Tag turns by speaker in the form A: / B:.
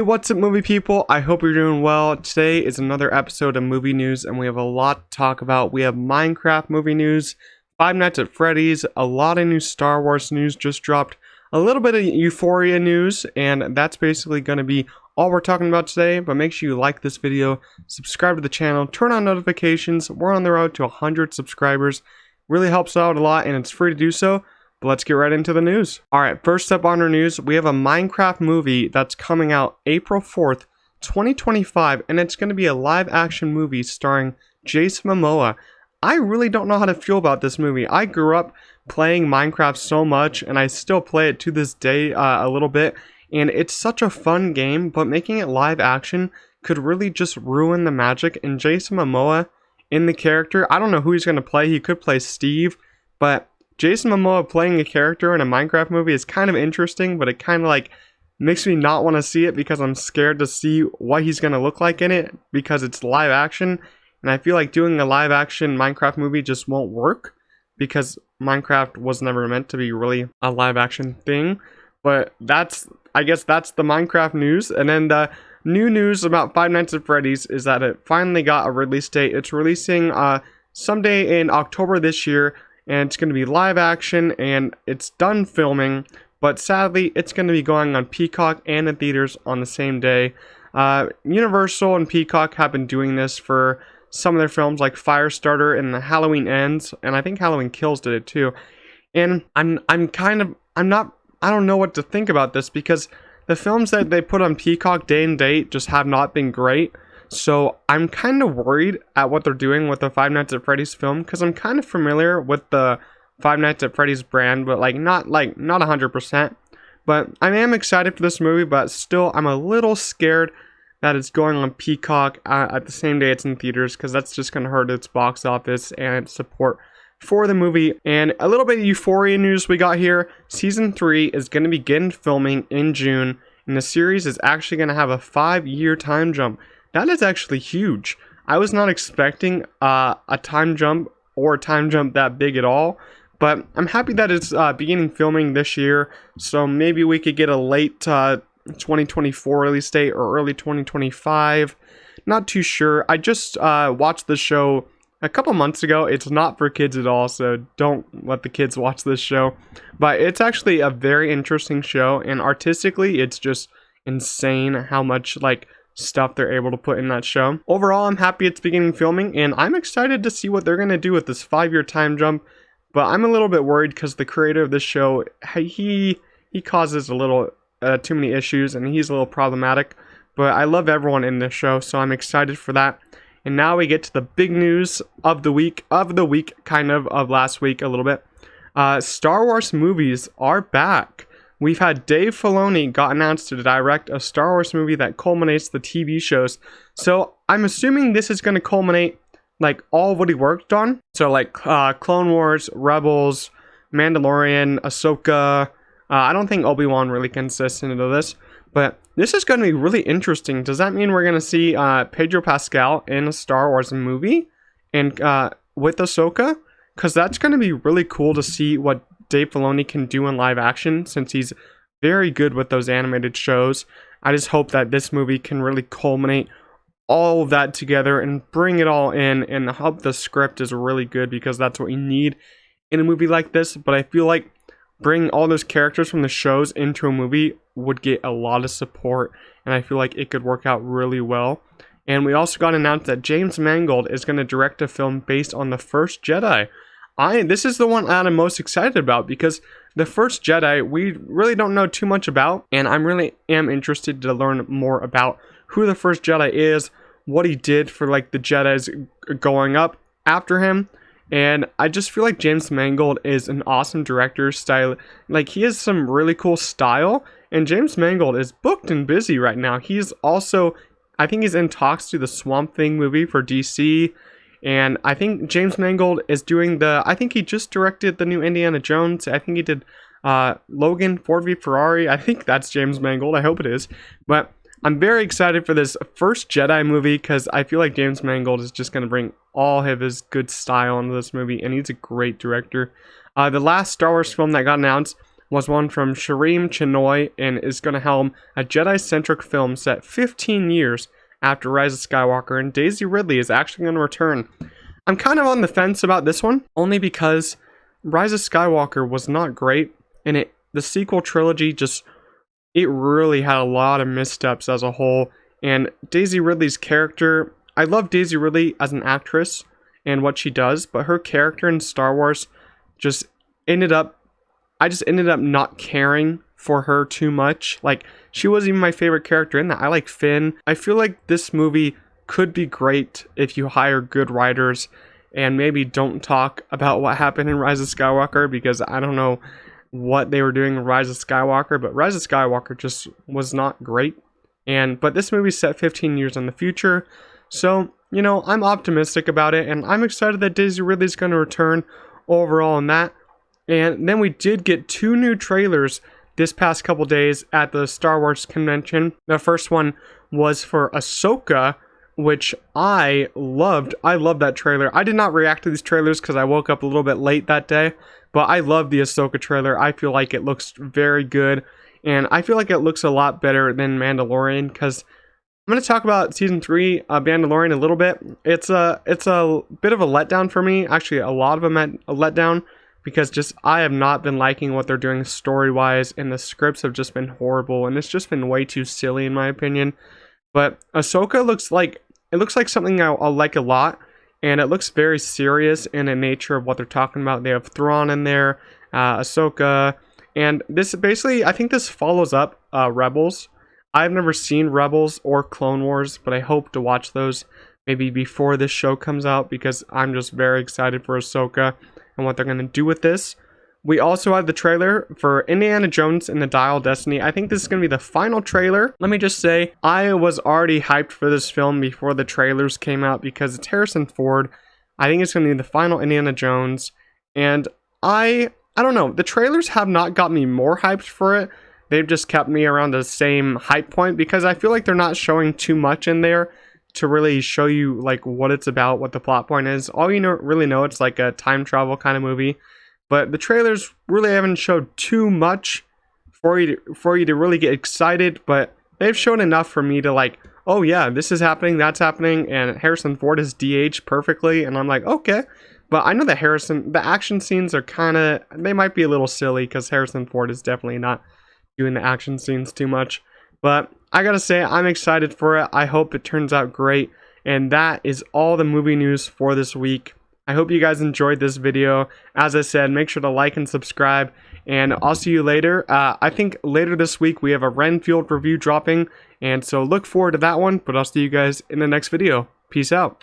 A: Hey, what's up, movie people? I hope you're doing well. Today is another episode of movie news, and we have a lot to talk about. We have Minecraft movie news, Five Nights at Freddy's, a lot of new Star Wars news just dropped, a little bit of Euphoria news, and that's basically going to be all we're talking about today. But make sure you like this video, subscribe to the channel, turn on notifications. We're on the road to 100 subscribers. Really helps out a lot, and it's free to do so. But let's get right into the news. Alright, first up on our news, we have a Minecraft movie that's coming out April 4th, 2025, and it's going to be a live-action movie starring Jason Momoa. I really don't know how to feel about this movie. I grew up playing Minecraft so much, and I still play it to this day a little bit, and it's such a fun game, but making it live-action could really just ruin the magic, and Jason Momoa in the character, I don't know who he's going to play. He could play Steve, but Jason Momoa playing a character in a Minecraft movie is kind of interesting, but it kind of like makes me not want to see it because I'm scared to see what he's going to look like in it because it's live action. And I feel like doing a live action Minecraft movie just won't work because Minecraft was never meant to be really a live action thing. But I guess that's the Minecraft news. And then the new news about Five Nights at Freddy's is that it finally got a release date. It's releasing someday in October this year. And it's going to be live action, and it's done filming, but sadly, it's going to be going on Peacock and in theaters on the same day. Universal and Peacock have been doing this for some of their films, like Firestarter and the Halloween Ends, and I think Halloween Kills did it too. And I don't know what to think about this because the films that they put on Peacock day and date just have not been great. So I'm kind of worried at what they're doing with the Five Nights at Freddy's film because I'm kind of familiar with the Five Nights at Freddy's brand, but not 100%. But I am excited for this movie, but still I'm a little scared that it's going on Peacock at the same day it's in theaters because that's just going to hurt its box office and its support for the movie. And a little bit of Euphoria news we got here. Season 3 is going to begin filming in June, and the series is actually going to have a 5-year time jump. That is actually huge. I was not expecting a time jump that big at all, but I'm happy that it's beginning filming this year, so maybe we could get a late 2024 release date or early 2025. Not too sure. I just watched the show a couple months ago. It's not for kids at all, so don't let the kids watch this show, but it's actually a very interesting show, and artistically it's just insane how much stuff they're able to put in that show. Overall, I'm happy it's beginning filming, and I'm excited to see what they're going to do with this 5-year time jump, but I'm a little bit worried because the creator of this show, he causes a little too many issues, and he's a little problematic, but I love everyone in this show, so I'm excited for that. And now we get to the big news of the week, kind of last week a little bit. Star Wars movies are back. We've had Dave Filoni got announced to direct a Star Wars movie that culminates the TV shows. So I'm assuming this is going to culminate all of what he worked on. So Clone Wars, Rebels, Mandalorian, Ahsoka. I don't think Obi-Wan really consists into this. But this is going to be really interesting. Does that mean we're going to see Pedro Pascal in a Star Wars movie and with Ahsoka? Because that's going to be really cool to see what Dave Filoni can do in live action since he's very good with those animated shows. I just hope that this movie can really culminate all of that together and bring it all in, and hope the script is really good because that's what you need in a movie like this. But I feel like bringing all those characters from the shows into a movie would get a lot of support, and I feel like it could work out really well. And we also got announced that James Mangold is going to direct a film based on The First Jedi. This is the one that I'm most excited about because The First Jedi, we really don't know too much about, and I really am interested to learn more about who the First Jedi is, what he did for the Jedis going up after him, and I just feel like James Mangold is an awesome director style. He has some really cool style, and James Mangold is booked and busy right now. He's also, I think he's in talks to the Swamp Thing movie for DC. And I think James Mangold is doing I think he just directed the new Indiana Jones. I think he did Logan, Ford v Ferrari. I think that's James Mangold. I hope it is. But I'm very excited for this First Jedi movie because I feel like James Mangold is just going to bring all of his good style into this movie. And he's a great director. The last Star Wars film that got announced was one from Shireen Chinoy and is going to helm a Jedi-centric film set 15 years after Rise of Skywalker, and Daisy Ridley is actually going to return. I'm kind of on the fence about this one, only because Rise of Skywalker was not great, and the sequel trilogy it really had a lot of missteps as a whole, and Daisy Ridley's character, I love Daisy Ridley as an actress and what she does, but her character in Star Wars I just ended up not caring for her too much. Like, she wasn't even my favorite character in that. I like Finn. I feel like this movie could be great if you hire good writers and maybe don't talk about what happened in Rise of Skywalker, because I don't know what they were doing in Rise of Skywalker, but Rise of Skywalker just was not great. But this movie's set 15 years in the future, so, you know, I'm optimistic about it, and I'm excited that Daisy Ridley's going to return overall in that. And then we did get 2 new trailers this past couple days at the Star Wars convention. The first one was for Ahsoka, which I loved. I loved that trailer. I did not react to these trailers because I woke up a little bit late that day, but I love the Ahsoka trailer. I feel like it looks very good, and I feel like it looks a lot better than Mandalorian, because I'm going to talk about Season 3 of Mandalorian a little bit. It's a bit of a letdown for me. Actually, a lot of a letdown, because I have not been liking what they're doing story-wise, and the scripts have just been horrible, and it's just been way too silly in my opinion. But Ahsoka looks like something I'll like a lot, and it looks very serious in the nature of what they're talking about. They have Thrawn in there, Ahsoka, and this basically, I think this follows up Rebels. I've never seen Rebels or Clone Wars, but I hope to watch those maybe before this show comes out, because I'm just very excited for Ahsoka and what they're going to do with this. We also had the trailer for Indiana Jones and the Dial of Destiny. I think this is going to be the final trailer. Let me just say, I was already hyped for this film before the trailers came out, because it's Harrison Ford. I think it's going to be the final Indiana Jones, and I don't know. The trailers have not got me more hyped for it. They've just kept me around the same hype point, because I feel like they're not showing too much in there to really show you like what it's about, what the plot point is. All you really know, it's like a time travel kind of movie. But the trailers really haven't showed too much for you to really get excited, but they've shown enough for me to like, oh yeah, this is happening, that's happening, and Harrison Ford is DH perfectly, and I'm like, okay. But I know that the action scenes are they might be a little silly, because Harrison Ford is definitely not doing the action scenes too much. But I gotta say, I'm excited for it. I hope it turns out great. And that is all the movie news for this week. I hope you guys enjoyed this video. As I said, make sure to like and subscribe, and I'll see you later. I think later this week we have a Renfield review dropping, and so look forward to that one, but I'll see you guys in the next video. Peace out.